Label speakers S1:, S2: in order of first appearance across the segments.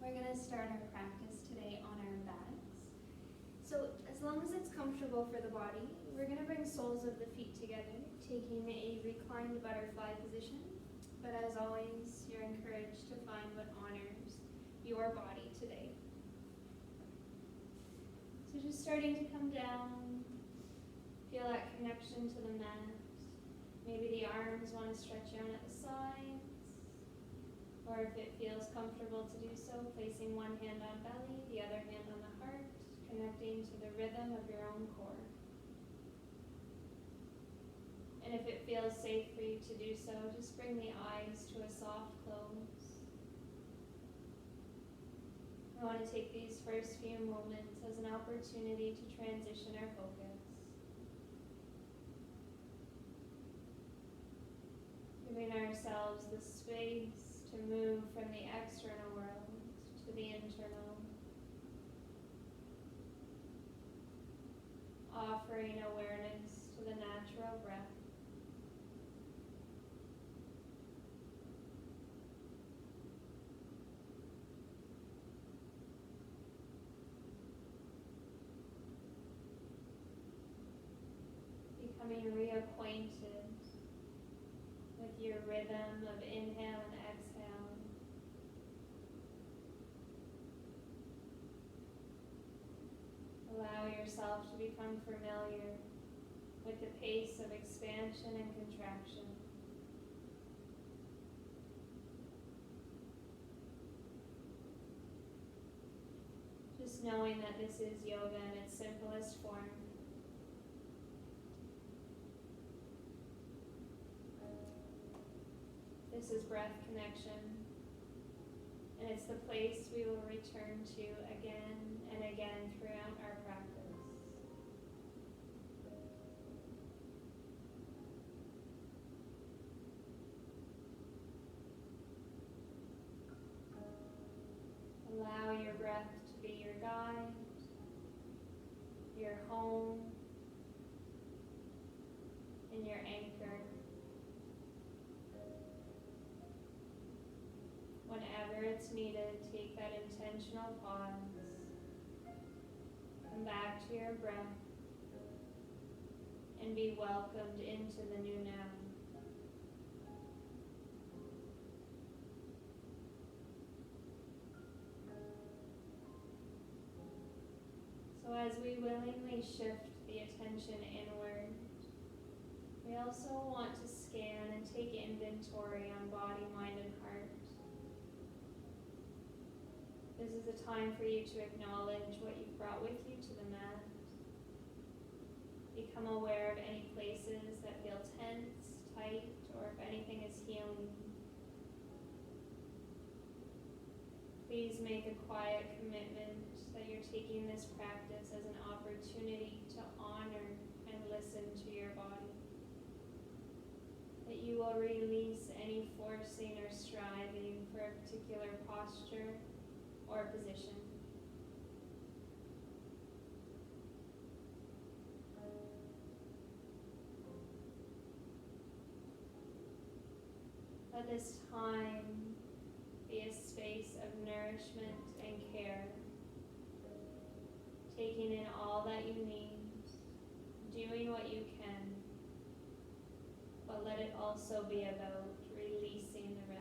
S1: We're going to start our practice today on our backs. So as long as it's comfortable for the body, we're going to bring soles of the feet together, taking a reclined butterfly position. But as always, you're encouraged to find what honors your body today. So just starting to come down, feel that connection to the mat. Maybe the arms want to stretch out at the sides. Or if it feels comfortable to do so, placing one hand on belly, the other hand on the heart, connecting to the rhythm of your own core. And if it feels safe for you to do so, just bring the eyes to a soft close. I want to take these first few moments as an opportunity to transition our focus. Giving ourselves the space to move from the external world to the internal. Offering awareness to the natural breath. Becoming reacquainted with your rhythm of inhale and exhale. Allow yourself to become familiar with the pace of expansion and contraction. Just knowing that this is yoga in its simplest form. This is breath connection, and it's the place we will return to again and again throughout our practice. Allow your breath to be your guide, your home, and your anchor. Whenever it's needed, take that intentional pause. Come back to your breath and be welcomed into the new now. So as we willingly shift the attention inward, we also want to scan and take inventory on body, mind, and heart. This is a time for you to acknowledge what you've brought with you to the mat. Become aware of any places that feel tense, tight, or if anything is healing. Please make a quiet commitment that you're taking this practice as an opportunity to honor and listen to your body. That you will release any forcing or striving for a particular posture or position. Let this time be a space of nourishment and care, taking in all that you need, doing what you can, but let it also be about releasing the rest.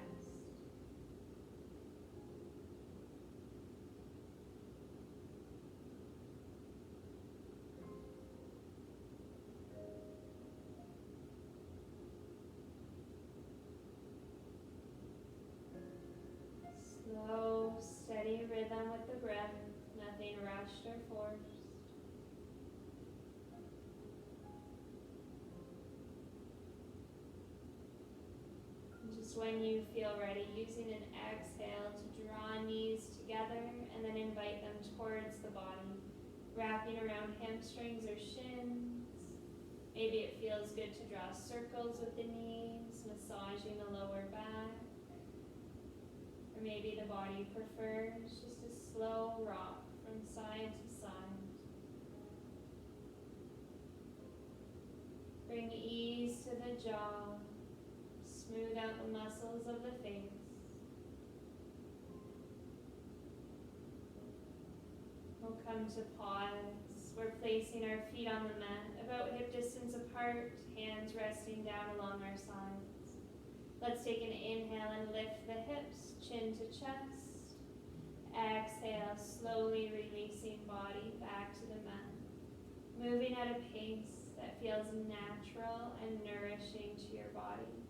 S1: Slow, steady rhythm with the breath, nothing rushed or forced. And just when you feel ready, using an exhale to draw knees together and then invite them towards the body, wrapping around hamstrings or shins. Maybe it feels good to draw circles with the knees, massaging the lower back. Or maybe the body prefers just a slow rock from side to side. Bring ease to the jaw. Smooth out the muscles of the face. come to pause. We're placing our feet on the mat, about hip distance apart, hands resting down along our sides. Let's take an inhale and lift the hips, chin to chest. Exhale, slowly releasing body back to the mat. Moving at a pace that feels natural and nourishing to your body.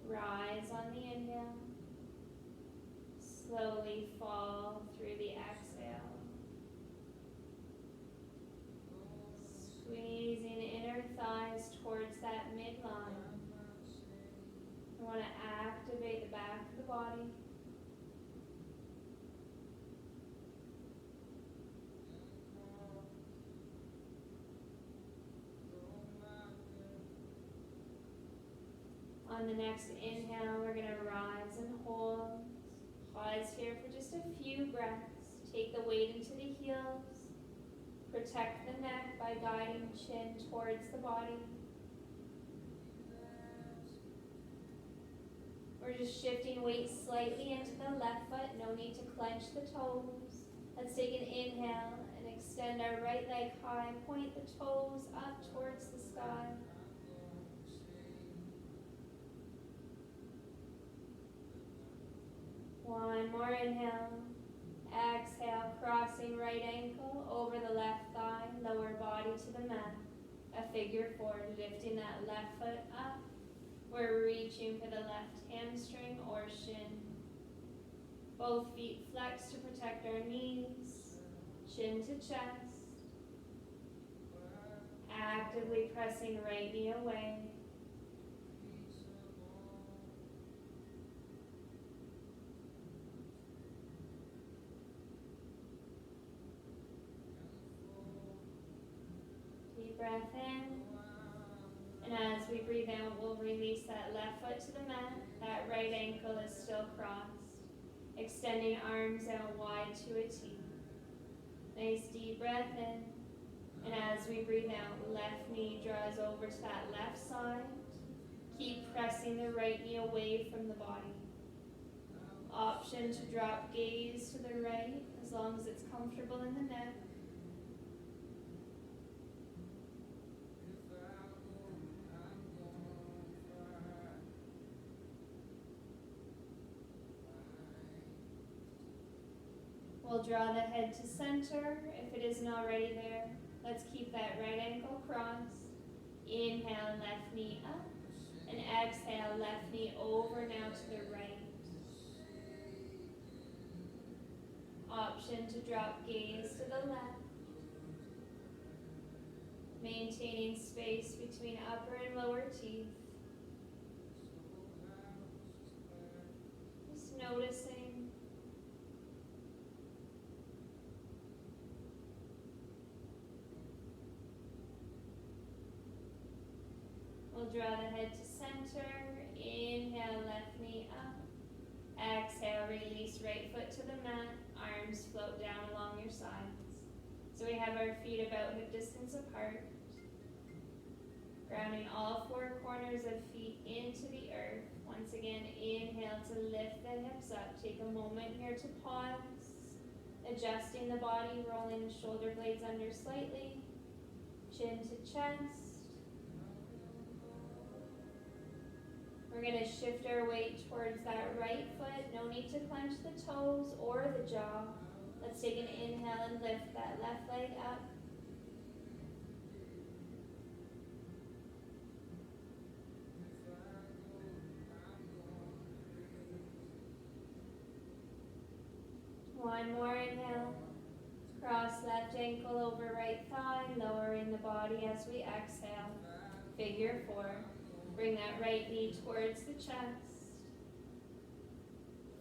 S1: Rise on the inhale. Slowly fall through the exhale. Squeezing inner thighs towards that midline. We want to activate the back of the body. On the next inhale, we're going to rise and hold. Pause here for just a few breaths. Take the weight into the heels. Protect the neck by guiding chin towards the body. We're just shifting weight slightly into the left foot. No need to clench the toes. Let's take an inhale and extend our right leg high. Point the toes up towards the sky. One more inhale. Exhale, crossing right ankle over the left thigh, lower body to the mat. A figure four, lifting that left foot up. We're reaching for the left hamstring or shin. Both feet flex to protect our knees, chin to chest. Actively pressing right knee away. Deep breath in. And as we breathe out, we'll release that left foot to the mat. That right ankle is still crossed. Extending arms out wide to a T. Nice deep breath in. And as we breathe out, left knee draws over to that left side. Keep pressing the right knee away from the body. Option to drop gaze to the right as long as it's comfortable in the neck. We'll draw the head to center if it isn't already there. Let's keep that right ankle crossed. Inhale, left knee up. And exhale, left knee over now to the right. Option to drop gaze to the left. Maintaining space between upper and lower teeth. Just noticing. We'll draw the head to center. Inhale, left knee up. Exhale, release right foot to the mat. Arms float down along your sides. So we have our feet about hip distance apart. Grounding all four corners of feet into the earth. Once again, inhale to lift the hips up. Take a moment here to pause. Adjusting the body, rolling the shoulder blades under slightly. Chin to chest. We're going to shift our weight towards that right foot. No need to clench the toes or the jaw. Let's take an inhale and lift that left leg up. One more inhale. Cross left ankle over right thigh, lowering the body as we exhale. Figure four. Bring that right knee towards the chest.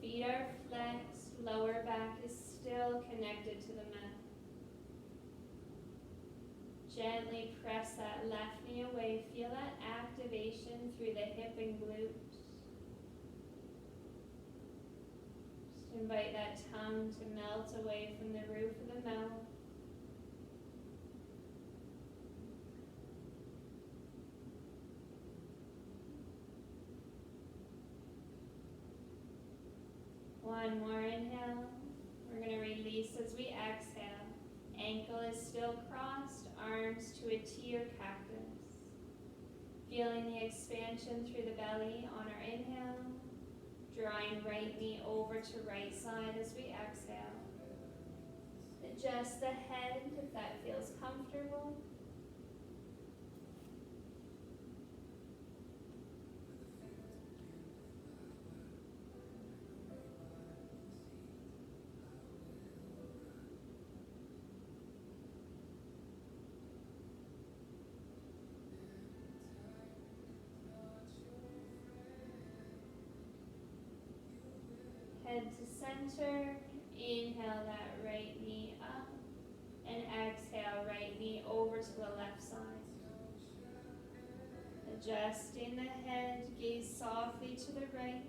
S1: Feet are flexed, lower back is still connected to the mat. Gently press that left knee away. Feel that activation through the hip and glutes. Just invite that tongue to melt away from the roof of the mouth. One more inhale. We're going to release as we exhale. still crossed, arms to a T or cactus. Feeling the expansion through the belly on our inhale. Drawing right knee over to right side as we exhale. Adjust the head if that feels comfortable. Head to center, inhale that right knee up, and exhale right knee over to the left side. Adjusting the head, gaze softly to the right.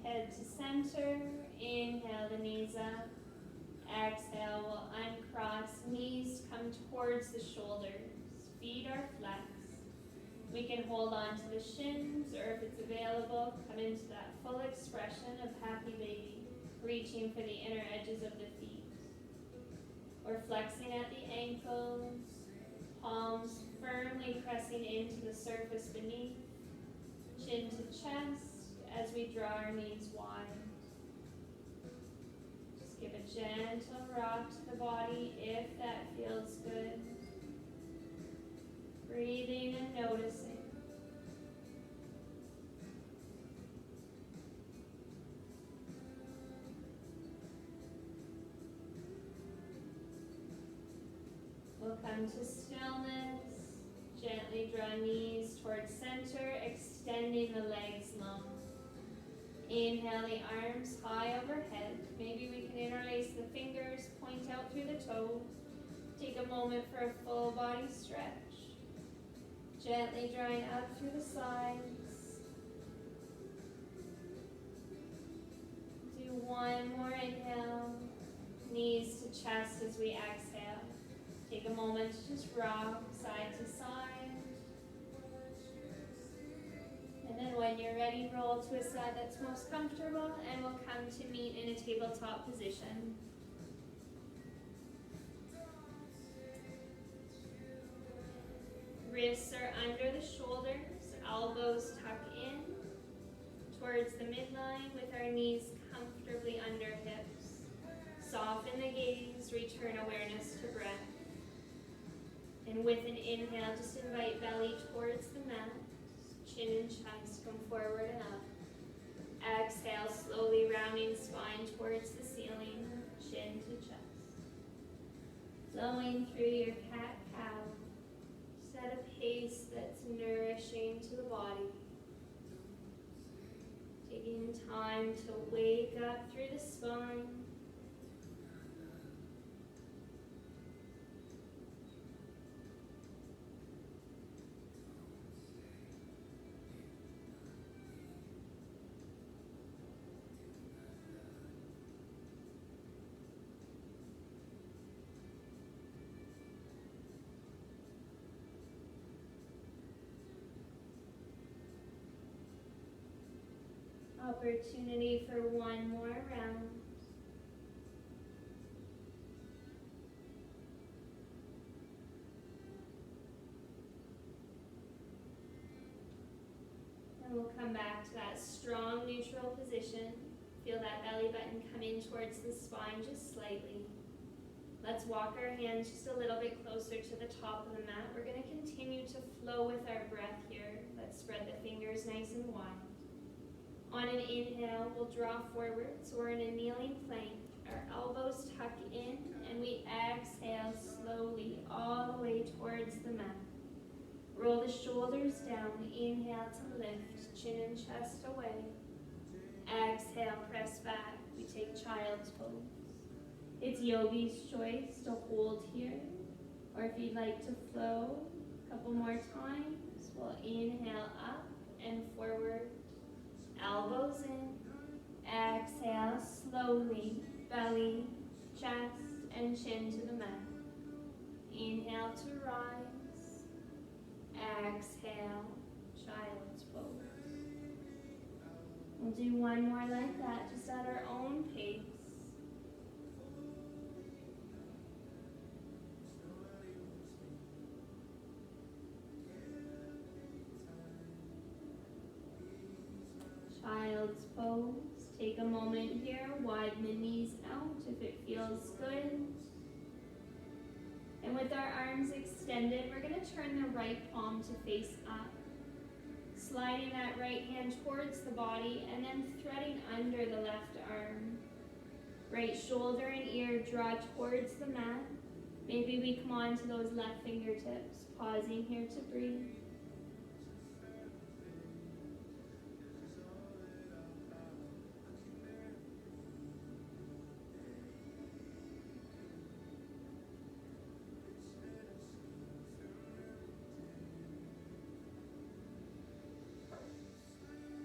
S1: Head to center, inhale the knees up, exhale, we'll uncross, knees come towards the shoulders, feet are flexed. We can hold on to the shins, or if it's available, come into that full expression of happy baby, reaching for the inner edges of the feet. We're flexing at the ankles, palms firmly pressing into the surface beneath, chin to chest, as we draw our knees wide. Just give a gentle rock to the body if that feels good. Breathing and noticing. We'll come to stillness. Gently draw knees towards center, extending the legs long. Inhale the arms high overhead. Maybe we can interlace the fingers, point out through the toes. Take a moment for a full body stretch. Gently drawing up through the sides. Do one more inhale. Knees to chest as we exhale. Take a moment to just rock side to side. And then when you're ready, roll to a side that's most comfortable, and we'll come to meet in a tabletop position. Wrists are under the shoulders, elbows tuck in towards the midline with our knees comfortably under hips. Soften the gaze, return awareness to breath. And with an inhale, just invite belly towards the mat. Chin and chest come forward and up. Exhale, slowly rounding spine towards the ceiling, chin to chest. Flowing through your cat-cow. Set a pace that's nourishing to the body. Taking time to wake up through the spine. Opportunity for one more round. And we'll come back to that strong neutral position. Feel that belly button come in towards the spine just slightly. Let's walk our hands just a little bit closer to the top of the mat. We're going to continue to flow with our breath here. Let's spread the fingers nice and wide. On an inhale, we'll draw forward, so we're in a kneeling plank. Our elbows tuck in, and we exhale slowly all the way towards the mat. Roll the shoulders down, inhale to lift, chin and chest away. Exhale, press back, we take child's pose. It's yogi's choice to hold here, or if you'd like to flow a couple more times, we'll inhale up and forward. Elbows in, Exhale slowly, belly, chest, and chin to the mat. Inhale to rise. Exhale, child's pose. We'll do one more like that, just at our own pace. Child's pose. Take a moment here, widen the knees out if it feels good. And with our arms extended, we're going to turn the right palm to face up. Sliding that right hand towards the body and then threading under the left arm. Right shoulder and ear draw towards the mat. Maybe we come on to those left fingertips. Pausing here to breathe.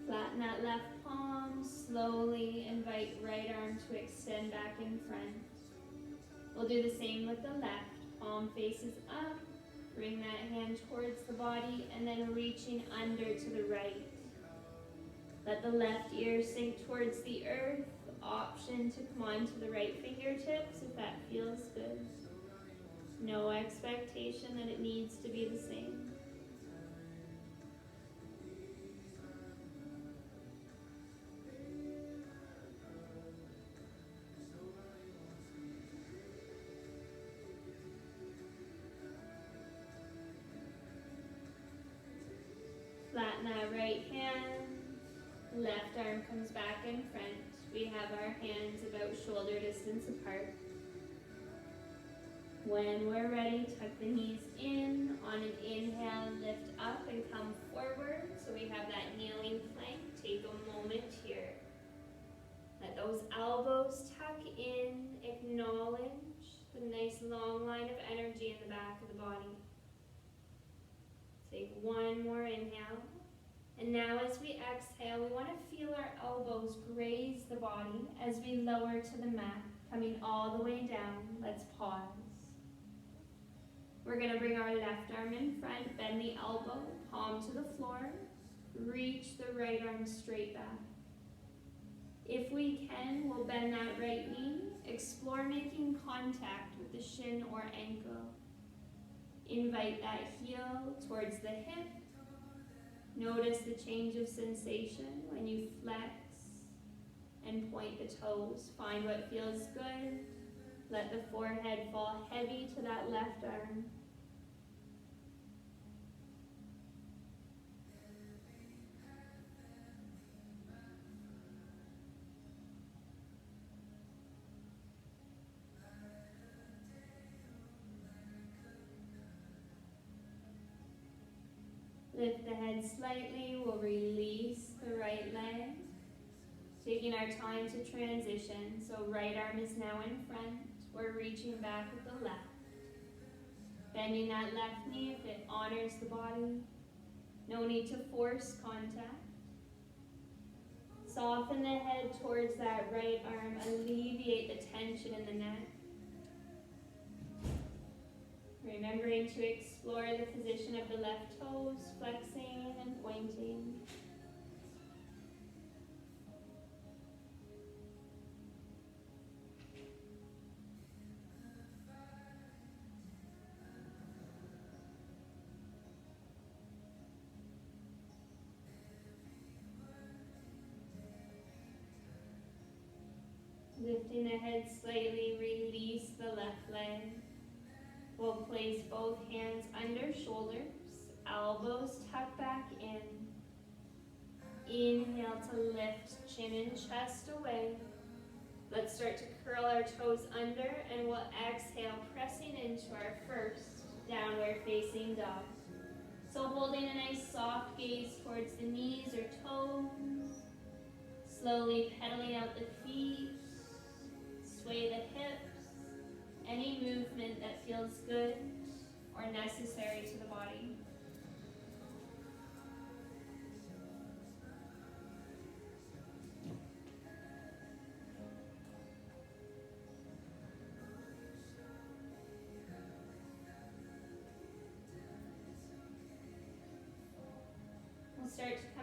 S1: Flatten that left palm, slowly invite right arm to extend back in front. We'll do the same with the left. Palm faces up, bring that hand towards the body, and then reaching under to the right. Let the left ear sink towards the earth. Option to come onto the right fingertips if that feels good. No expectation that it needs to be the same. Flatten that right hand, left arm comes back in front. We have our hands about shoulder distance apart. When we're ready, tuck the knees in. On an inhale, lift up and come forward. So we have that kneeling plank. Take a moment here. Let those elbows tuck in. Acknowledge the nice long line of energy in the back of the body. Take one more inhale. And now as we exhale, we want to feel our elbows graze the body as we lower to the mat, coming all the way down. Let's pause. We're going to bring our left arm in front, bend the elbow, palm to the floor, reach the right arm straight back. If we can, we'll bend that right knee, explore making contact with the shin or ankle. Invite that heel towards the hip. Notice the change of sensation when you flex and point the toes. Find what feels good. Let the forehead fall heavy to that left arm. Lift the head slightly, we'll release the right leg. Taking our time to transition, so right arm is now in front. We're reaching back with the left. Bending that left knee if it honors the body. No need to force contact. Soften the head towards that right arm. Alleviate the tension in the neck. Remembering to explore the position of the left toes, flexing and pointing. Lifting the head slightly, release the left leg. We'll place both hands under shoulders, elbows tuck back in. Inhale to lift chin and chest away. Let's start to curl our toes under, and we'll exhale, pressing into our first downward facing dog. So holding a nice soft gaze towards the knees or toes. Slowly pedaling out the feet. Sway the hips. Any movement that feels good or necessary to the body.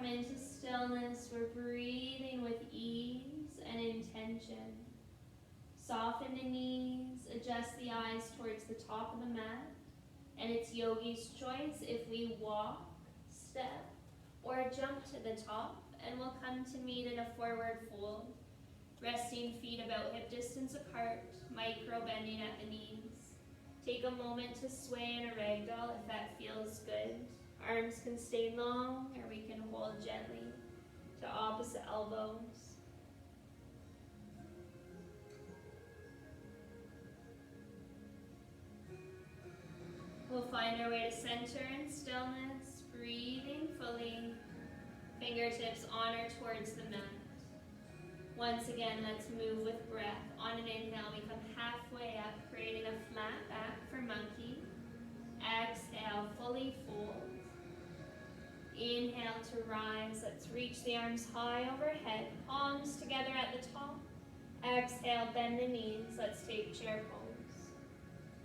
S1: Come into stillness. We're breathing with ease and intention. Soften the knees, adjust the eyes towards the top of the mat, and it's yogi's choice if we walk, step, or jump to the top, and we'll come to meet in a forward fold. Resting feet about hip distance apart, micro bending at the knees. Take a moment to sway in a ragdoll if that feels good. Arms can stay long, or we can hold gently to opposite elbows. We'll find our way to center in stillness, breathing fully, fingertips on or towards the mat. Once again, let's move with breath. On an inhale, we come halfway up, creating a flat back for monkey. Exhale, fully fold. Inhale to rise. Let's reach the arms high overhead, palms together at the top. Exhale, bend the knees. Let's take chair pose.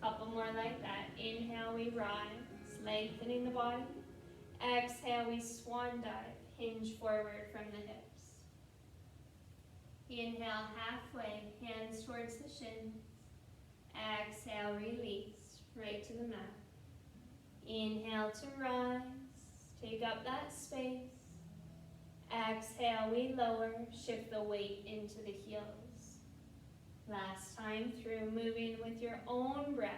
S1: Couple more like that. Inhale, we rise, lengthening the body. Exhale, we swan dive, hinge forward from the hips. Inhale, halfway, hands towards the shins. Exhale, release, right to the mat. Inhale to rise, take up that space. Exhale, we lower, shift the weight into the heels. Last time through, moving with your own breath.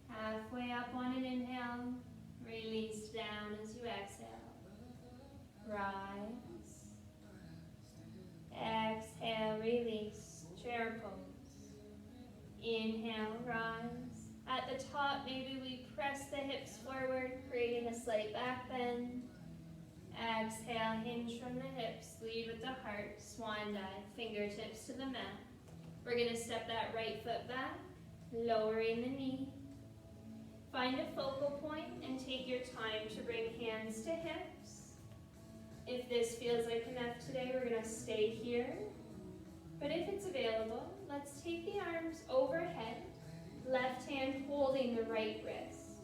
S1: Halfway up on an inhale, release down as you exhale. Rise. Exhale, release, chair pose. Inhale, rise. At the top, maybe we press the hips forward, creating a slight back bend. Exhale, hinge from the hips, lead with the heart, swan dive, fingertips to the mat. We're going to step that right foot back, lowering the knee. Find a focal point and take your time to bring hands to hips. If this feels like enough today, we're going to stay here. But if it's available, let's take the arms overhead, left hand holding the right wrist.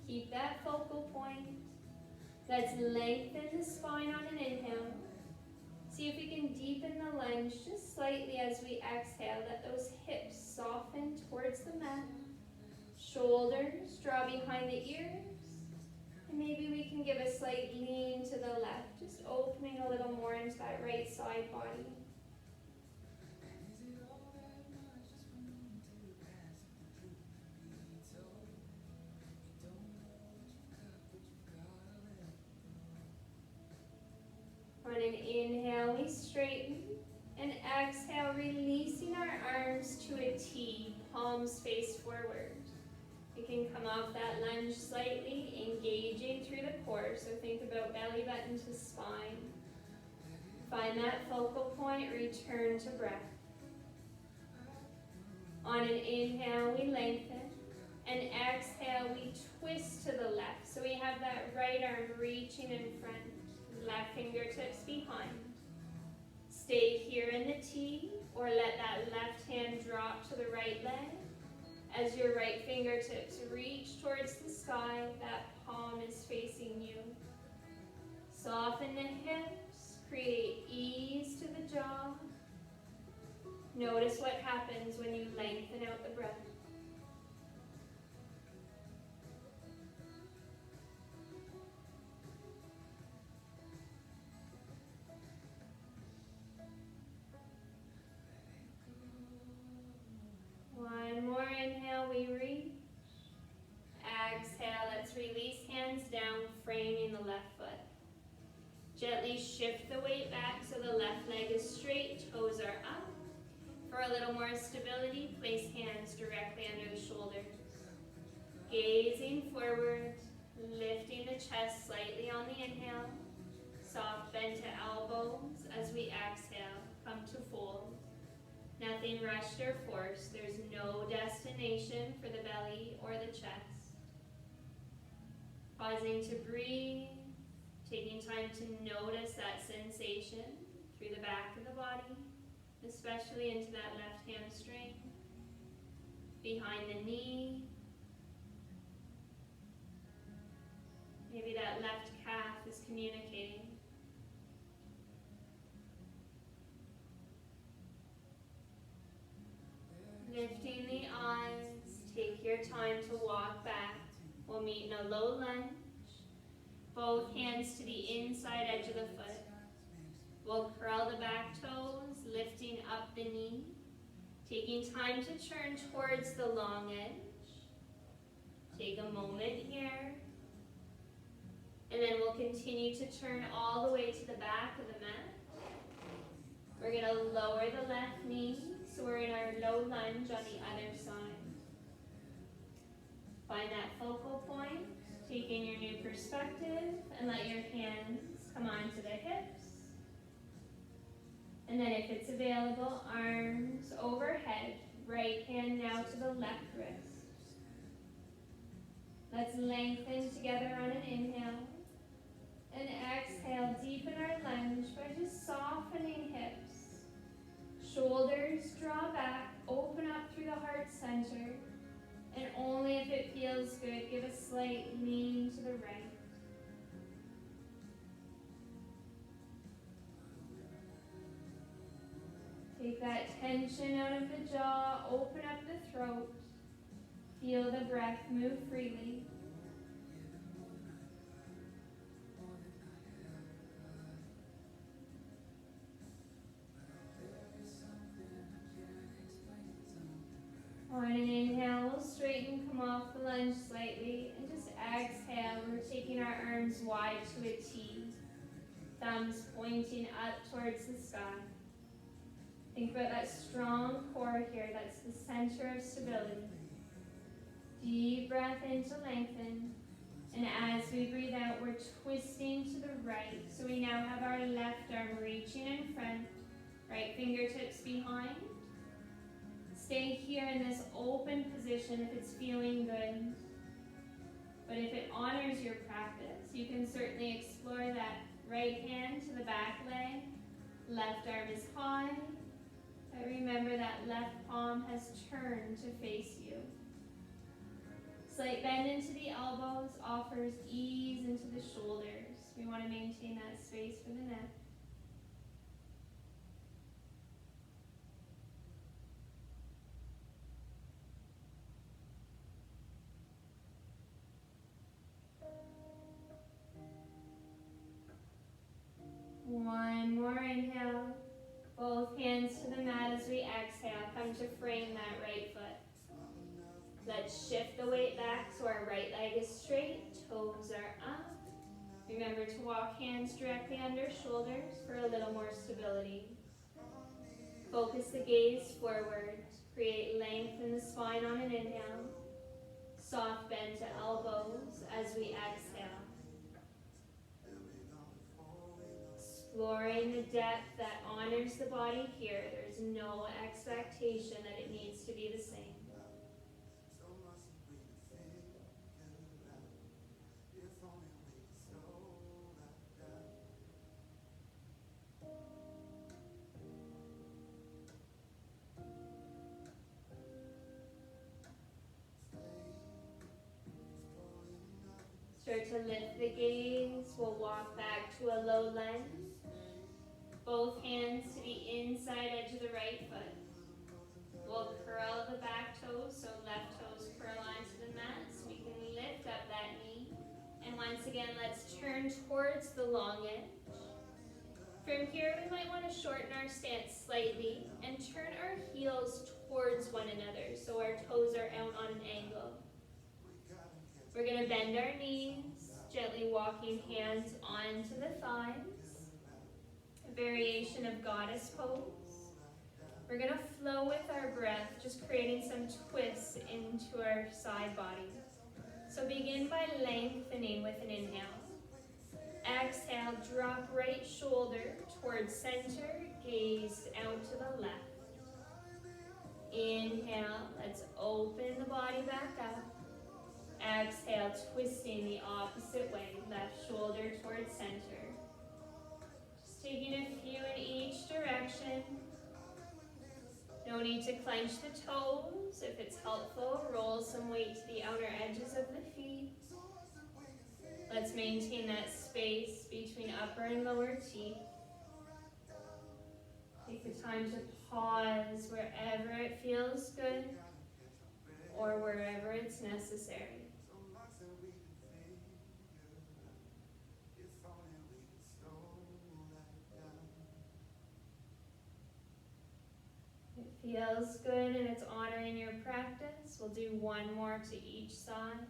S1: Keep that focal point. Let's lengthen the spine on an inhale. See if we can deepen the lunge just slightly as we exhale. Let those hips soften towards the mat. Shoulders draw behind the ears. And maybe we can give a slight lean to the left, just opening a little more into that right side body. On an inhale, we straighten, and exhale, releasing our arms to a T, palms face forward. We can come off that lunge slightly, engaging through the core, so think about belly button to spine. Find that focal point, return to breath. On an inhale, we lengthen, and exhale, we twist to the left. So we have that right arm reaching in front. Left fingertips behind. Stay here in the T, or let that left hand drop to the right leg. As your right fingertips reach towards the sky, that palm is facing you. Soften the hips, create ease to the jaw. Notice what happens when you lengthen out the breath. One more inhale, we reach. Exhale, let's release hands down, framing the left foot. Gently shift the weight back so the left leg is straight, toes are up. For a little more stability, place hands directly under the shoulders. Gazing forward, lifting the chest slightly on the inhale. Soft bend to elbows as we exhale, come to fold. Nothing rushed or forced. There's no destination for the belly or the chest. Pausing to breathe, taking time to notice that sensation through the back of the body, especially into that left hamstring, behind the knee, Maybe that left calf is communicating. Lifting the eyes, take your time to walk back. We'll meet in a low lunge. Both hands to the inside edge of the foot. We'll curl the back toes, lifting up the knee. Taking time to turn towards the long edge. Take a moment here. And then we'll continue to turn all the way to the back of the mat. We're going to lower the left knee, so we're in our low lunge on the other side. Find that focal point, take in your new perspective, and let your hands come onto the hips. And then if it's available, arms overhead, right hand now to the left wrist. Let's lengthen together on an inhale. And exhale, deepen our lunge by just softening hips. Shoulders draw back, open up through the heart center. And only if it feels good, give a slight lean to the right. Take that tension out of the jaw, open up the throat. Feel the breath move freely. On an inhale, we'll straighten, come off the lunge slightly, and just exhale. We're taking our arms wide to a T. Thumbs pointing up towards the sky. Think about that strong core here. That's the center of stability. Deep breath in to lengthen. And as we breathe out, we're twisting to the right. So we now have our left arm reaching in front, right fingertips behind. Stay here in this open position if it's feeling good. But if it honors your practice, you can certainly explore that right hand to the back leg. Left arm is high. But remember that left palm has turned to face you. Slight bend into the elbows offers ease into the shoulders. We want to maintain that space for the neck. One more inhale. Both hands to the mat as we exhale. Come to frame that right foot. Let's shift the weight back so our right leg is straight, toes are up. Remember to walk hands directly under shoulders for a little more stability. Focus the gaze forward. Create length in the spine on an inhale. Soft bend to elbows as we exhale. Exploring the depth that honors the body here. There's no expectation that it needs to be the same. Start to lift the gaze. We'll walk back to a low lunge. Both hands to the inside edge of the right foot. We'll curl the back toes, so left toes curl onto the mat so we can lift up that knee. And once again, let's turn towards the long edge. From here, we might want to shorten our stance slightly and turn our heels towards one another so our toes are out on an angle. We're going to bend our knees, gently walking hands onto the thighs. A variation of goddess pose. We're going to flow with our breath, just creating some twists into our side body. So begin by lengthening with an inhale. Exhale, drop right shoulder towards center, gaze out to the left. Inhale, let's open the body back up. Exhale, twisting the opposite way, left shoulder towards center. Just taking a few in each direction. No need to clench the toes. If it's helpful, roll some weight to the outer edges of the feet. Let's maintain that space between upper and lower teeth. Take the time to pause wherever it feels good or wherever it's necessary. It feels good and it's honoring your practice. We'll do one more to each side.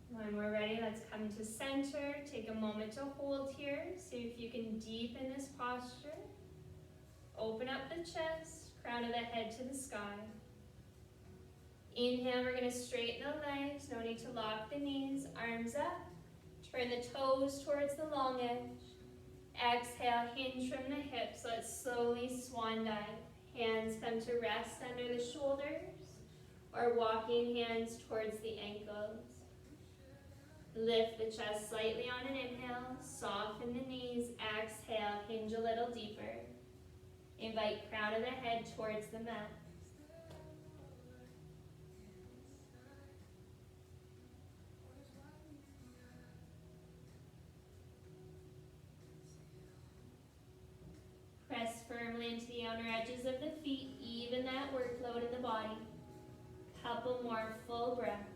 S1: When we're ready, let's come to center. Take a moment to hold here. See if you can deepen this posture. Open up the chest, crown of the head to the sky. Inhale, we're going to straighten the legs. No need to lock the knees. Arms up. Turn the toes towards the long edge. Exhale, hinge from the hips. Let's slowly swan dive. Hands come to rest under the shoulders or walking hands towards the ankles. Lift the chest slightly on an inhale. Soften the knees. Exhale, hinge a little deeper. Invite crown of the head towards the mat. Press firmly into the outer edges of the feet. Even that workload in the body. Couple more full breaths.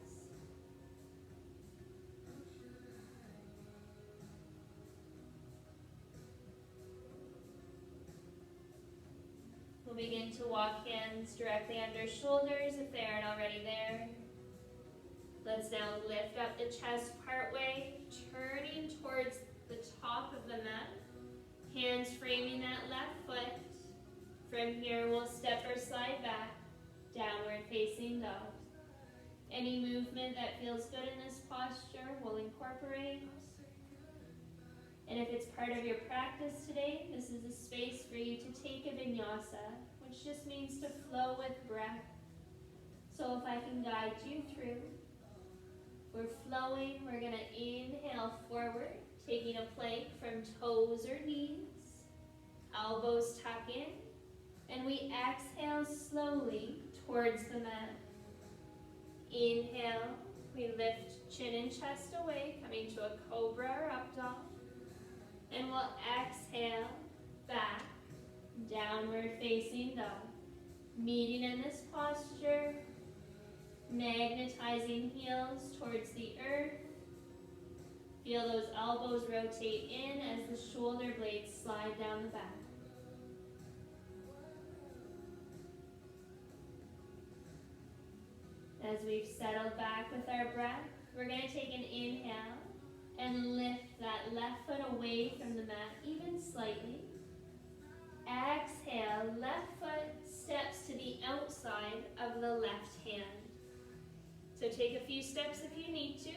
S1: We'll begin to walk hands directly under shoulders if they aren't already there. Let's now lift up the chest partway, turning towards the top of the mat. Hands framing that left foot. From here, we'll step or slide back, downward facing dog. Any movement that feels good in this posture, we'll incorporate. And if it's part of your practice today, this is a space for you to take a vinyasa, which just means to flow with breath. So if I can guide you through, we're flowing, we're going to inhale forward, taking a plank from toes or knees, elbows tuck in, and we exhale slowly towards the mat. Inhale, we lift chin and chest away, coming to a cobra or up dog. And we'll exhale, back, downward facing dog. Meeting in this posture, magnetizing heels towards the earth. Feel those elbows rotate in as the shoulder blades slide down the back. As we've settled back with our breath, we're going to take an inhale and lift that left foot away from the mat, even slightly. Exhale, left foot steps to the outside of the left hand. So take a few steps if you need to.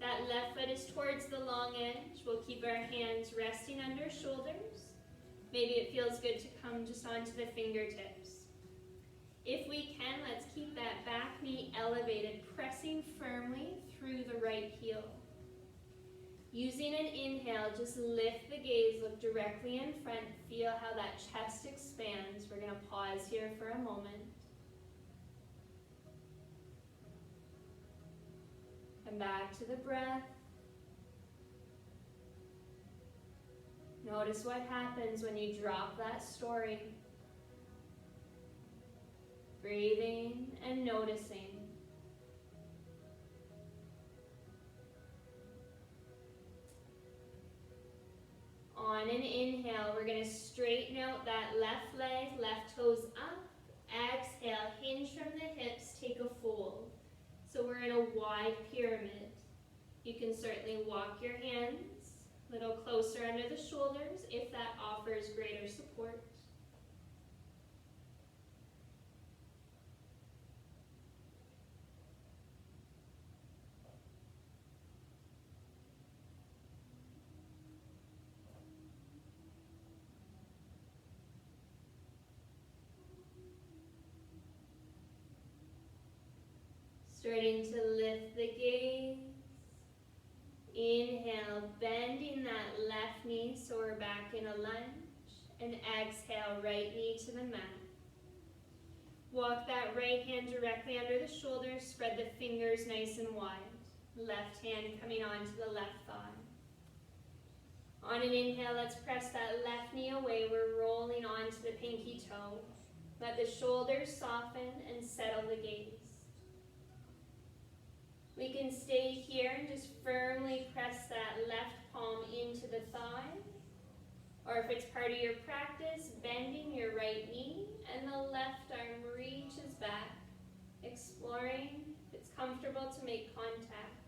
S1: That left foot is towards the long edge. We'll keep our hands resting under shoulders. Maybe it feels good to come just onto the fingertips. If we can, let's keep that back knee elevated, pressing firmly through the right heel. Using an inhale, just lift the gaze, look directly in front, feel how that chest expands. We're going to pause here for a moment. Come back to the breath. Notice what happens when you drop that story. Breathing and noticing. On an inhale, we're going to straighten out that left leg, left toes up. Exhale, hinge from the hips, take a fold. So we're in a wide pyramid. You can certainly walk your hands a little closer under the shoulders if that offers greater support. Starting to lift the gaze. Inhale, bending that left knee so we're back in a lunge. And exhale, right knee to the mat. Walk that right hand directly under the shoulders, spread the fingers nice and wide. Left hand coming onto the left thigh. On an inhale, let's press that left knee away. We're rolling onto the pinky toe. Let the shoulders soften and settle the gaze. We can stay here and just firmly press that left palm into the thigh. Or if it's part of your practice, bending your right knee and the left arm reaches back, exploring if it's comfortable to make contact.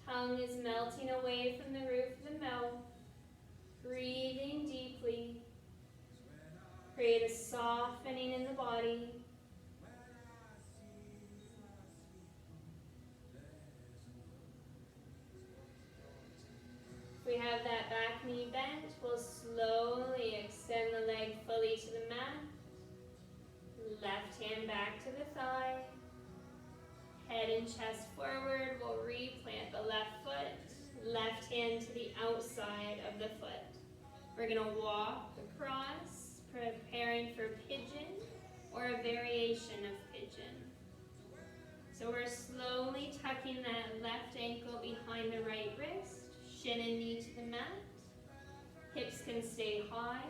S1: Tongue is melting away from the roof of the mouth. Breathing deeply. Create a softening in the body. If we have that back knee bent, we'll slowly extend the leg fully to the mat. Left hand back to the thigh. Head and chest forward. We'll replant the left foot. Left hand to the outside of the foot. We're going to walk across, preparing for pigeon or a variation of pigeon. So we're slowly tucking that left ankle behind the right wrist, shin and knee to the mat. Hips can stay high,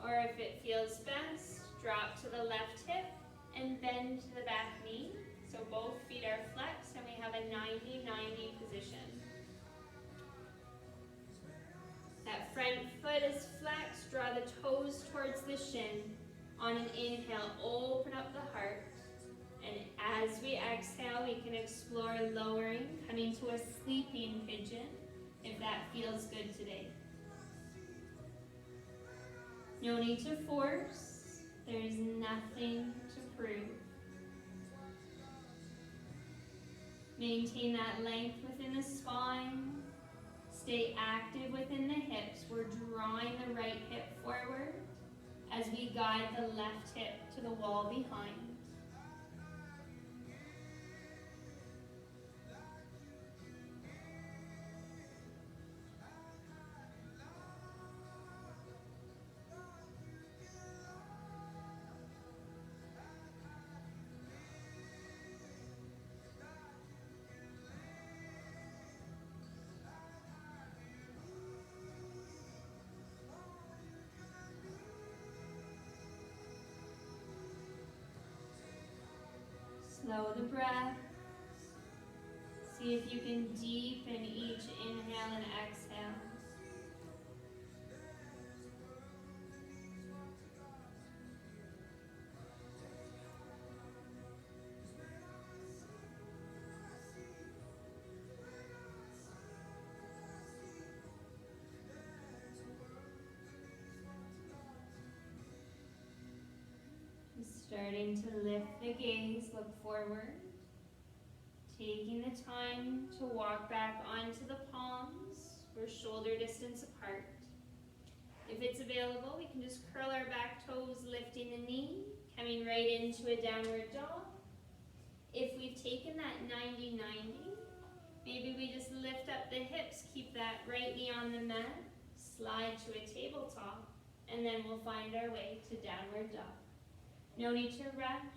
S1: or if it feels best, drop to the left hip and bend to the back knee. So both feet are flexed and we have a 90-90 position. That front foot is flexed, draw the toes towards the shin. On an inhale, open up the heart. And as we exhale, we can explore lowering, coming to a sleeping pigeon, if that feels good today. No need to force. There's nothing to prove. Maintain that length within the spine. Stay active within the hips. We're drawing the right hip forward as we guide the left hip to the wall behind. Slow the breath. See if you can deepen each inhale and exhale. Starting to lift the gaze, look forward. Taking the time to walk back onto the palms. We're shoulder distance apart. If it's available, we can just curl our back toes, lifting the knee, coming right into a downward dog. If we've taken that 90-90, maybe we just lift up the hips, keep that right knee on the mat, slide to a tabletop, and then we'll find our way to downward dog. No need to rush.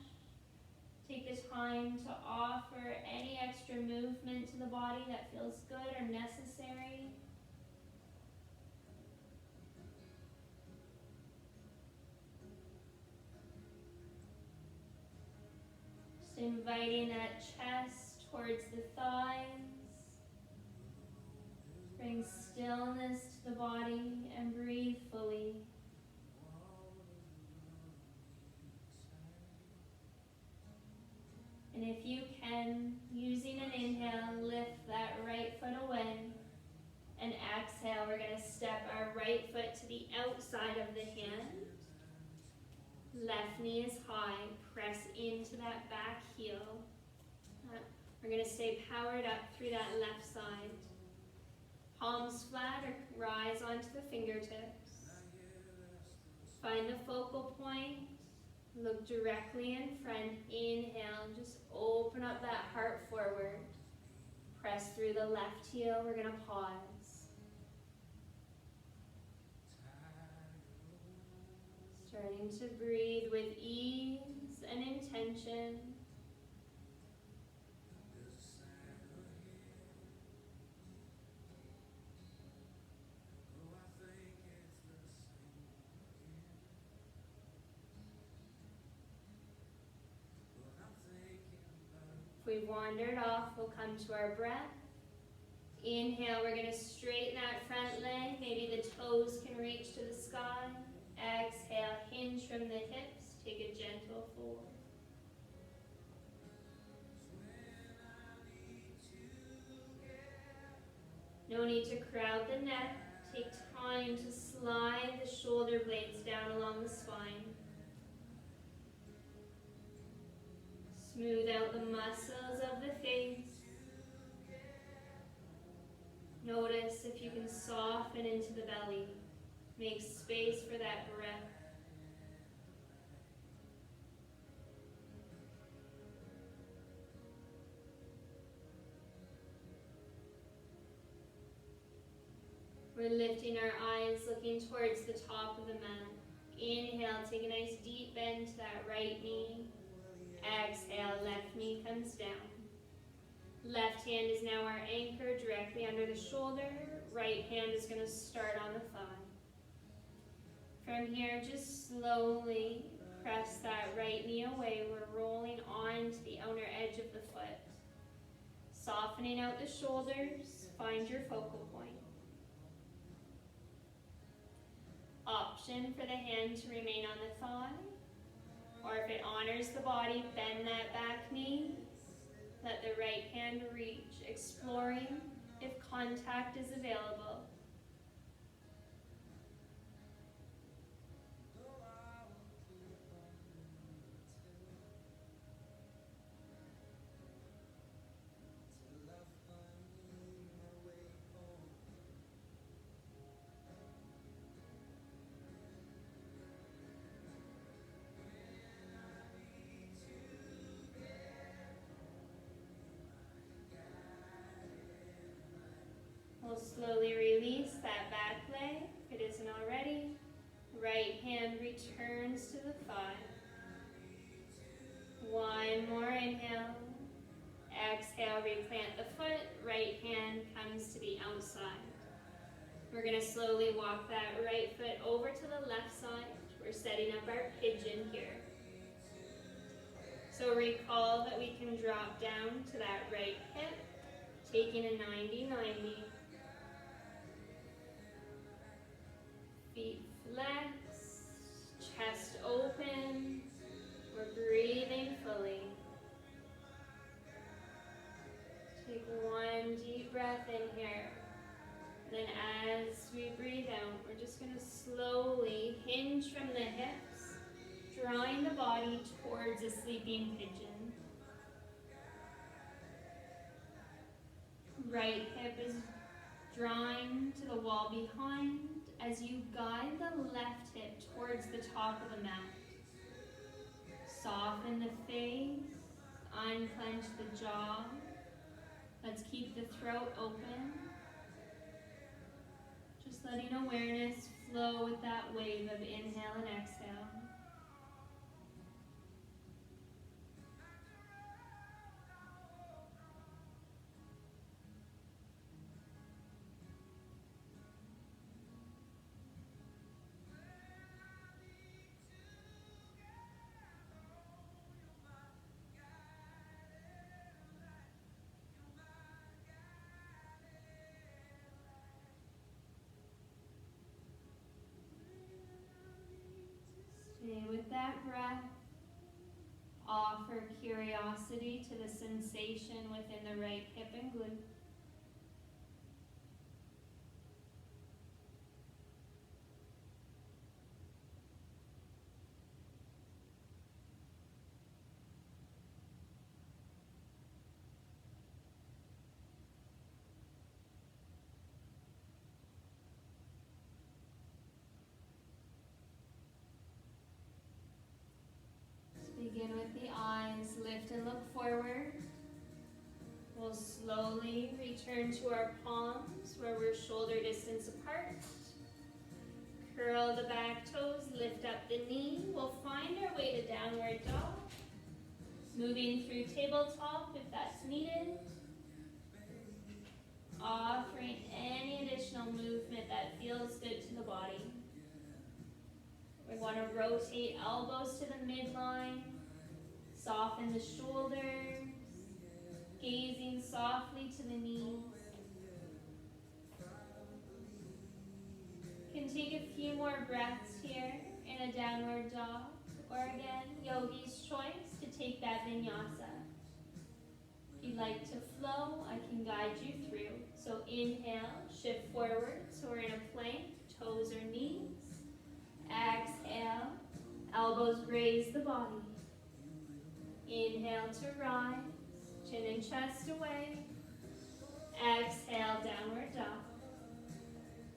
S1: Take the time to offer any extra movement to the body that feels good or necessary. Just inviting that chest towards the thighs. Bring stillness to the body and breathe fully. And if you can, using an inhale, lift that right foot away. And exhale, we're going to step our right foot to the outside of the hand. Left knee is high. Press into that back heel. We're going to stay powered up through that left side. Palms flat or rise onto the fingertips. Find the focal point. Look directly in front. Inhale, just open up that heart forward. Press through the left heel. We're going to pause. Starting to breathe with ease and intention. If we've wandered off, we'll come to our breath. Inhale, we're going to straighten that front leg. Maybe the toes can reach to the sky. Exhale, hinge from the hips. Take a gentle fold. No need to crowd the neck. Take time to slide the shoulder blades down along the spine. Smooth out the muscles of the face. Notice if you can soften into the belly. Make space for that breath. We're lifting our eyes, looking towards the top of the mat. Inhale, take a nice deep bend to that right knee. Exhale, left knee comes down. Left hand is now our anchor directly under the shoulder. Right hand is going to start on the thigh. From here, just slowly press that right knee away. We're rolling on to the outer edge of the foot. Softening out the shoulders, find your focal point. Option for the hand to remain on the thigh, or if it honors the body, bend that back knee. Let the right hand reach, exploring if contact is available. We'll slowly release that back leg, if it isn't already. Right hand returns to the thigh. One more inhale. Exhale, replant the foot. Right hand comes to the outside. We're going to slowly walk that right foot over to the left side. We're setting up our pigeon here. So recall that we can drop down to that right hip, taking a 90-90. Feet flex, chest open. We're breathing fully. Take one deep breath in here. Then as we breathe out, we're just going to slowly hinge from the hips, drawing the body towards a sleeping pigeon. Right hip is drawing to the wall behind as you guide the left hip towards the top of the mat. Soften the face, unclench the jaw. Let's keep the throat open. Just letting awareness flow with that wave of inhale and exhale. Stay with that breath. Offer curiosity to the sensation within the right hip and glute. Turn to our palms where we're shoulder distance apart. Curl the back toes, lift up the knee. We'll find our way to downward dog. Moving through tabletop if that's needed. Offering any additional movement that feels good to the body. We want to rotate elbows to the midline. Soften the shoulders. Gazing softly to the knees. You can take a few more breaths here in a downward dog. Or again, yogi's choice to take that vinyasa. If you'd like to flow, I can guide you through. So inhale, shift forward, so we're in a plank, toes or knees. Exhale, elbows graze the body. Inhale to rise, chin and chest away. Exhale, downward dog.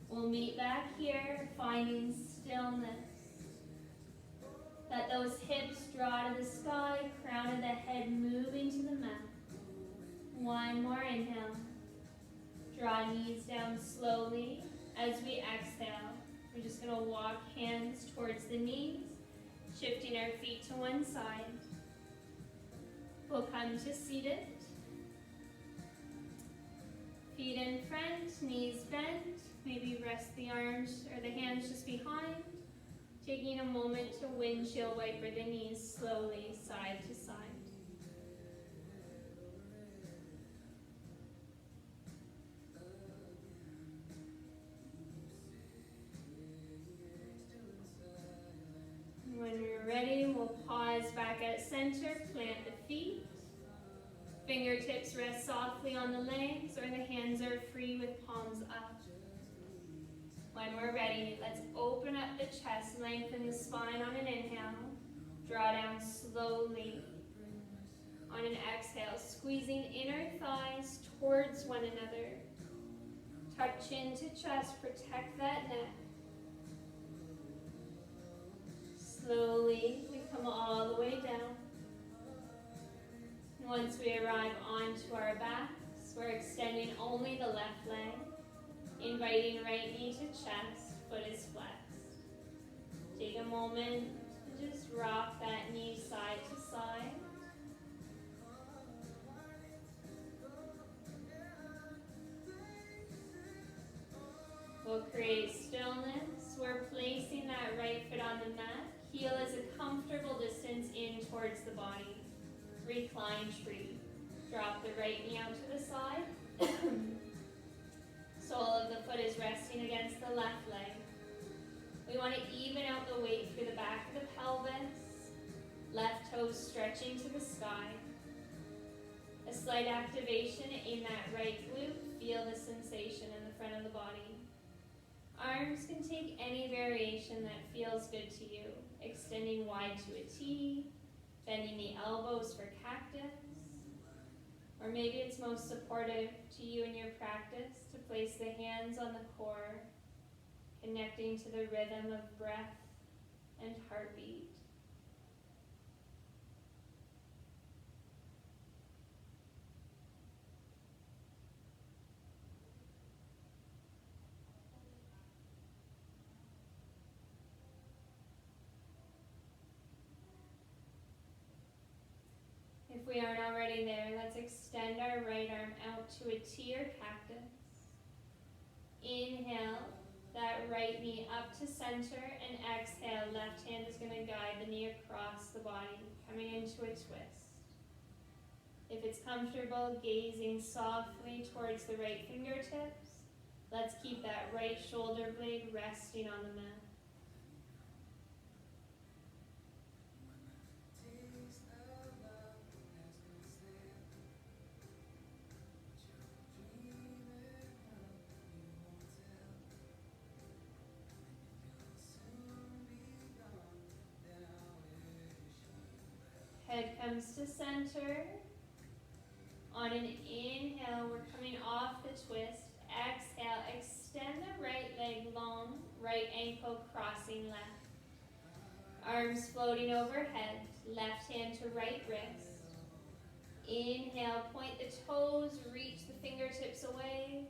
S1: We'll meet back here, finding stillness. Let those hips draw to the sky, crown of the head moving to the mat. One more inhale. Draw knees down slowly as we exhale. We're just going to walk hands towards the knees, shifting our feet to one side. We'll come to seated. Feet in front, knees bent. Maybe rest the arms or the hands just behind. Taking a moment to windshield wiper the knees slowly side to side. When we're ready, we'll pause back at center, plant the feet. Fingertips rest softly on the legs, or the hands are free with palms up. When we're ready, let's open up the chest, lengthen the spine on an inhale. Draw down slowly. On an exhale, squeezing inner thighs towards one another. Tuck chin to chest, protect that neck. Slowly, we come all the way down. Once we arrive onto our backs, we're extending only the left leg. Inviting right knee to chest, foot is flexed. Take a moment to just rock that knee side to side. We'll create stillness. We're placing that right foot on the mat. Heel is a comfortable distance in towards the body. Recline tree. Drop the right knee out to the side. Sole of the foot is resting against the left leg. We want to even out the weight through the back of the pelvis. Left toes stretching to the sky. A slight activation in that right glute. Feel the sensation in the front of the body. Arms can take any variation that feels good to you. Extending wide to a T. Bending the elbows for cactus. Or maybe it's most supportive to you in your practice to place the hands on the core, connecting to the rhythm of breath and heartbeat. If we aren't already there, let's extend our right arm out to a T or cactus. Inhale, that right knee up to center, and exhale, left hand is going to guide the knee across the body, coming into a twist. If it's comfortable, gazing softly towards the right fingertips, let's keep that right shoulder blade resting on the mat. Head comes to center. On an inhale, we're coming off the twist. Exhale, extend the right leg long, right ankle crossing left. Arms floating overhead, left hand to right wrist. Inhale, point the toes, reach the fingertips away.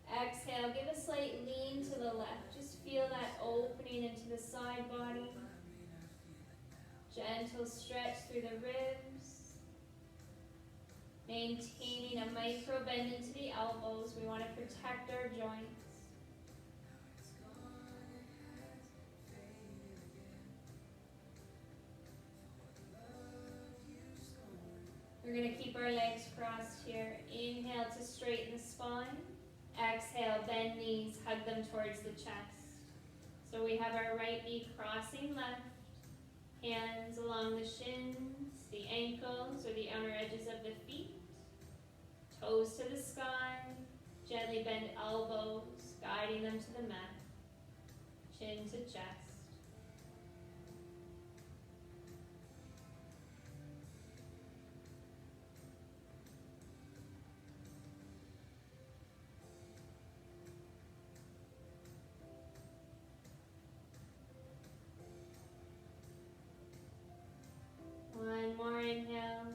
S1: Exhale, give a slight lean to the left. Just feel that opening into the side body. Gentle stretch through the ribs. Maintaining a micro bend into the elbows. We want to protect our joints. We're going to keep our legs crossed here. Inhale to straighten the spine. Exhale, bend knees, hug them towards the chest. So we have our right knee crossing left. Hands along the shins, the ankles or the outer edges of the feet. Toes to the sky. Gently bend elbows, guiding them to the mat. Chin to chest. One more inhale.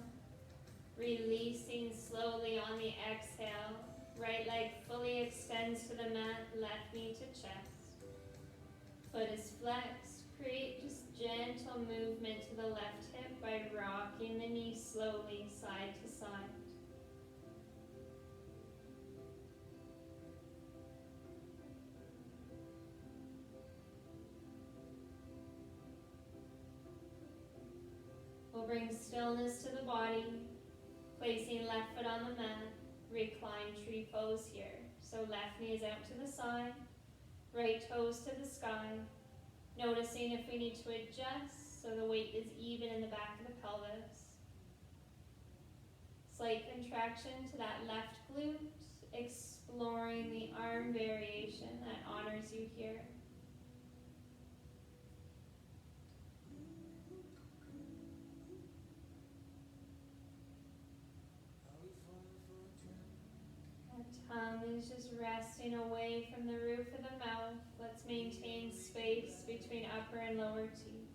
S1: Releasing slowly on the exhale. Right leg fully extends to the mat, left knee to chest. Foot is flexed. Create just gentle movement to the left hip by rocking the knee slowly side to side. We'll bring stillness to the body, placing left foot on the mat, recline tree pose here. So left knee is out to the side, right toes to the sky. Noticing if we need to adjust so the weight is even in the back of the pelvis. Slight contraction to that left glute, exploring the arm variation that honors you here. Tongue is just resting away from the roof of the mouth. Let's maintain space between upper and lower teeth.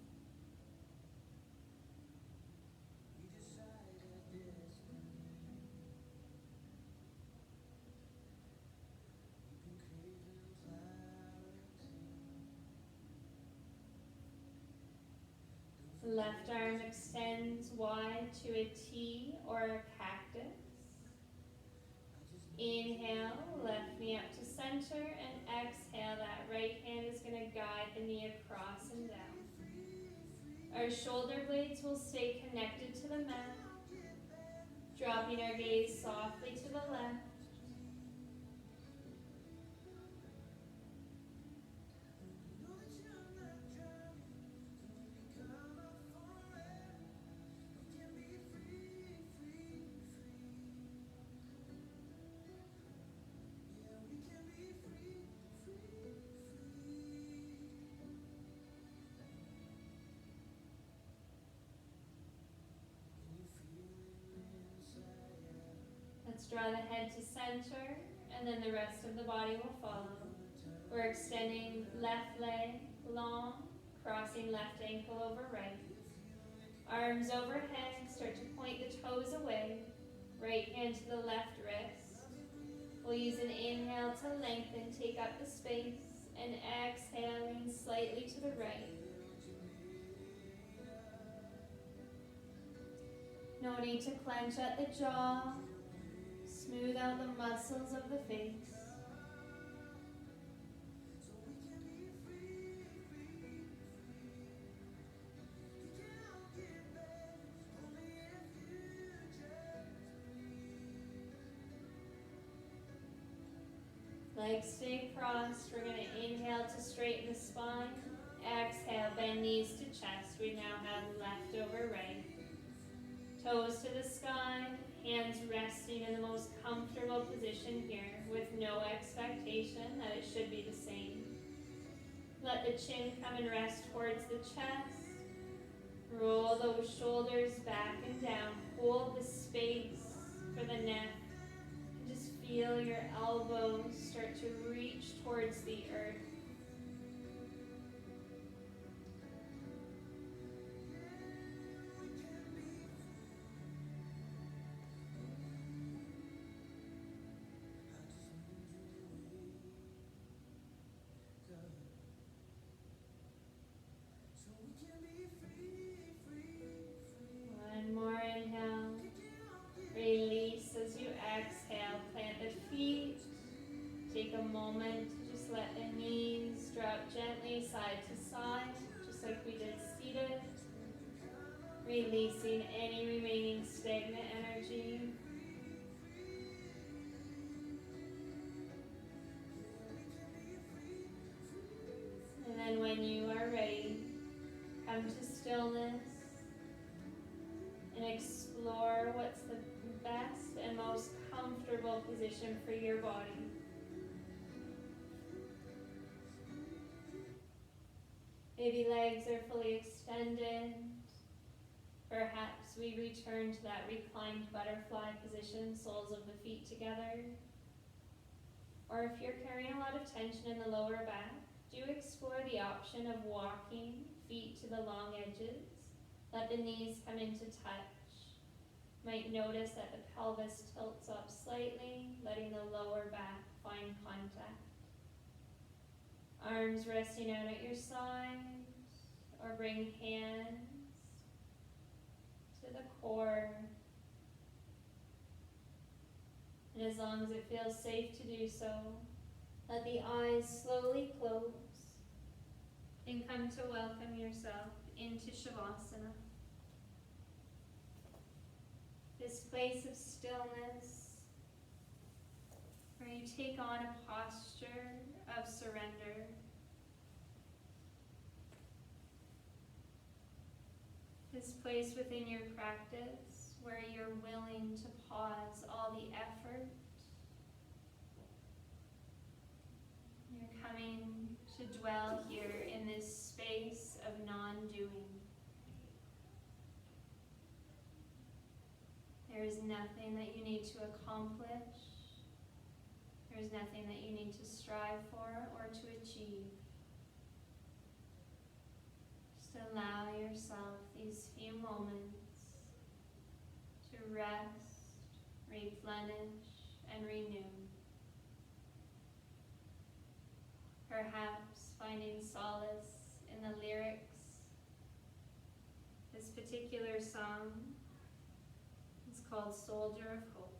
S1: Left arm extends wide to a T or a cactus. Inhale, left knee up to center, and exhale, that right hand is going to guide the knee across and down. Our shoulder blades will stay connected to the mat, dropping our gaze softly to the left. Let's draw the head to center, and then the rest of the body will follow. We're extending left leg long, crossing left ankle over right. Arms overhead, start to point the toes away. Right hand to the left wrist. We'll use an inhale to lengthen, take up the space, and exhaling slightly to the right. No need to clench at the jaw. Smooth out the muscles of the face. Legs stay crossed. We're going to inhale to straighten the spine. Exhale, bend knees to chest. We now have left over right. Toes to the sky, hands resting in the most comfortable position here with no expectation that it should be the same. Let the chin come and rest towards the chest. Roll those shoulders back and down. Hold the space for the neck. And just feel your elbows start to reach towards the earth. releasing any remaining stagnant energy. And then when you are ready, come to stillness and explore what's the best and most comfortable position for your body. Maybe legs are fully extended. Perhaps we return to that reclined butterfly position, soles of the feet together. Or if you're carrying a lot of tension in the lower back, do explore the option of walking feet to the long edges. Let the knees come into touch. Might notice that the pelvis tilts up slightly, letting the lower back find contact. Arms resting out at your sides, or bring hands to the core. And as long as it feels safe to do so, let the eyes slowly close and come to welcome yourself into Shavasana. This place of stillness where you take on a posture of surrender. This place within your practice where you're willing to pause all the effort. You're coming to dwell here in this space of non-doing. There is nothing that you need to accomplish. There is nothing that you need to strive for or to achieve. Just allow yourself these few moments to rest, replenish, and renew. Perhaps finding solace in the lyrics. This particular song is called Soldier of Hope.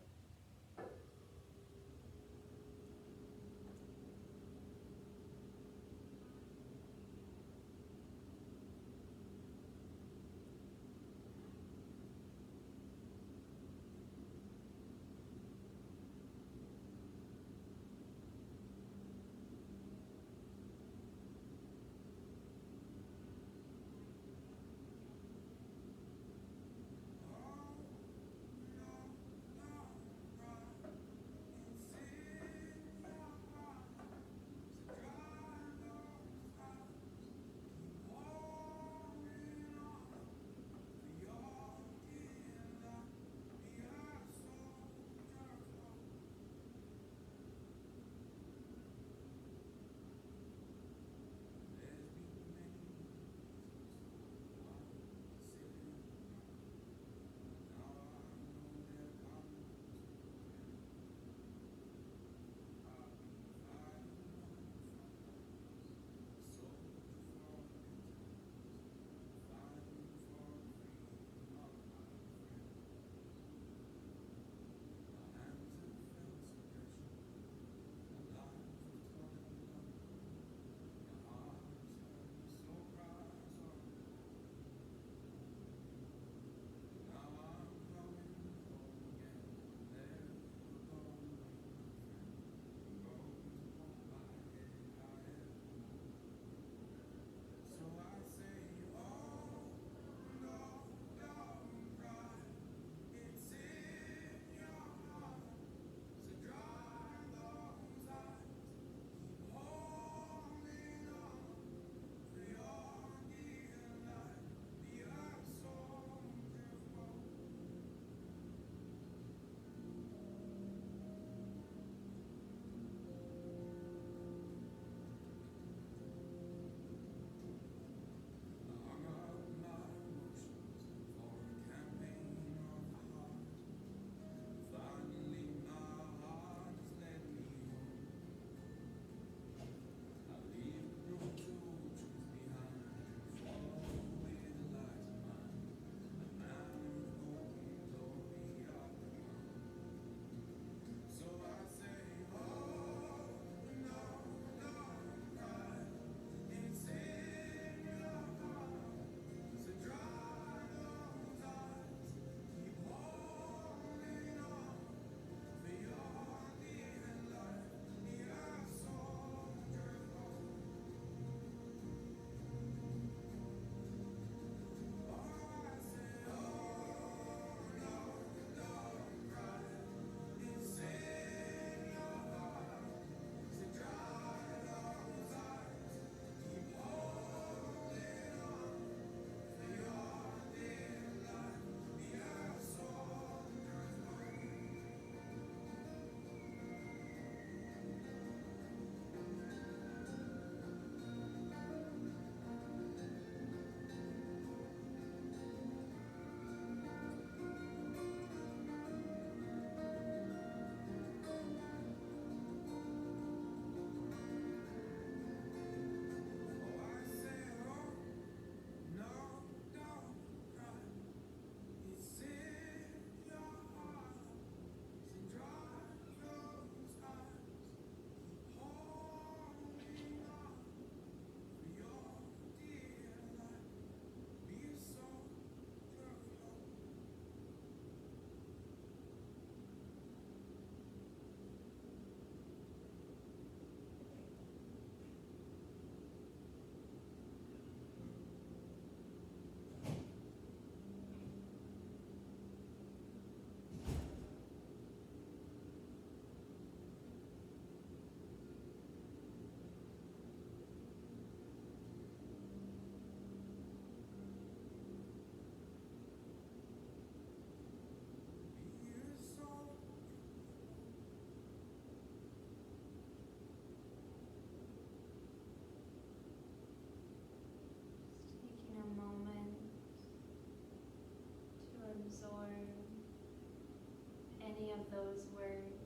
S1: those words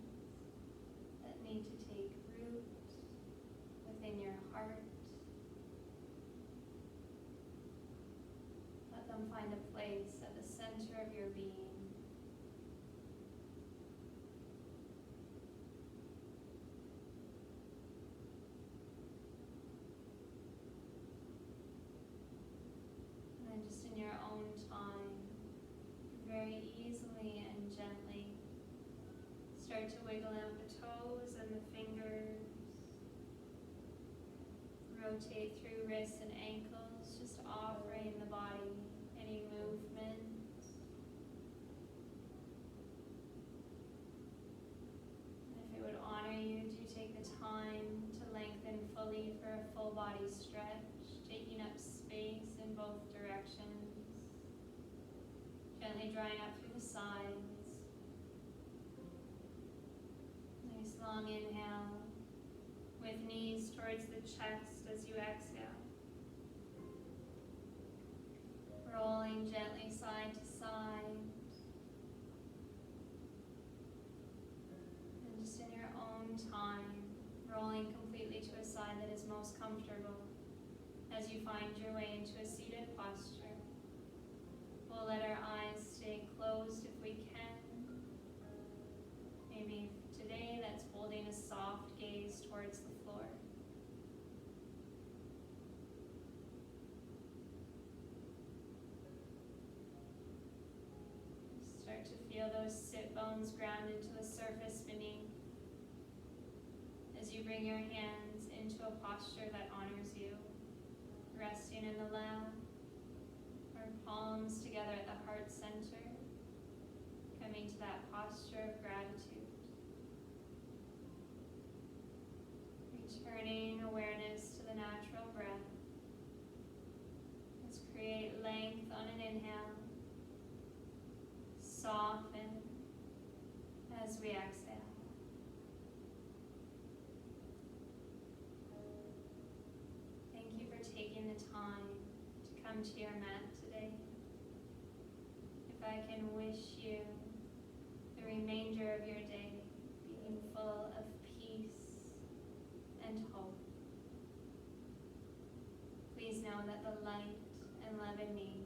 S1: that need to take root within your heart. Let them find a place at the center of your being. And then just in your own time, very easily and gently, start to wiggle out the toes and the fingers. Rotate through wrists and ankles, just offering the body any movement. And if it would honor you, do take the time to lengthen fully for a full body stretch, taking up space in both directions. Gently drawing up through the sides. Nice long inhale, with knees towards the chest as you exhale. Rolling gently side to side. And just in your own time, rolling completely to a side that is most comfortable as you find your way into a seated posture. We'll let our eyes stay closed if we can. Maybe today that's holding a soft gaze towards the floor. Start to feel those sit bones ground into the surface beneath as you bring your hands into a posture that honors you, resting in the lap, or palms together at the heart center, coming to that posture of gratitude. Returning awareness to the natural breath. Let's create length on an inhale. Soften as we exhale. Thank you for taking the time to come to your mat today. If I can wish you the remainder of your day being full of peace and hope. Please know that the light and love in me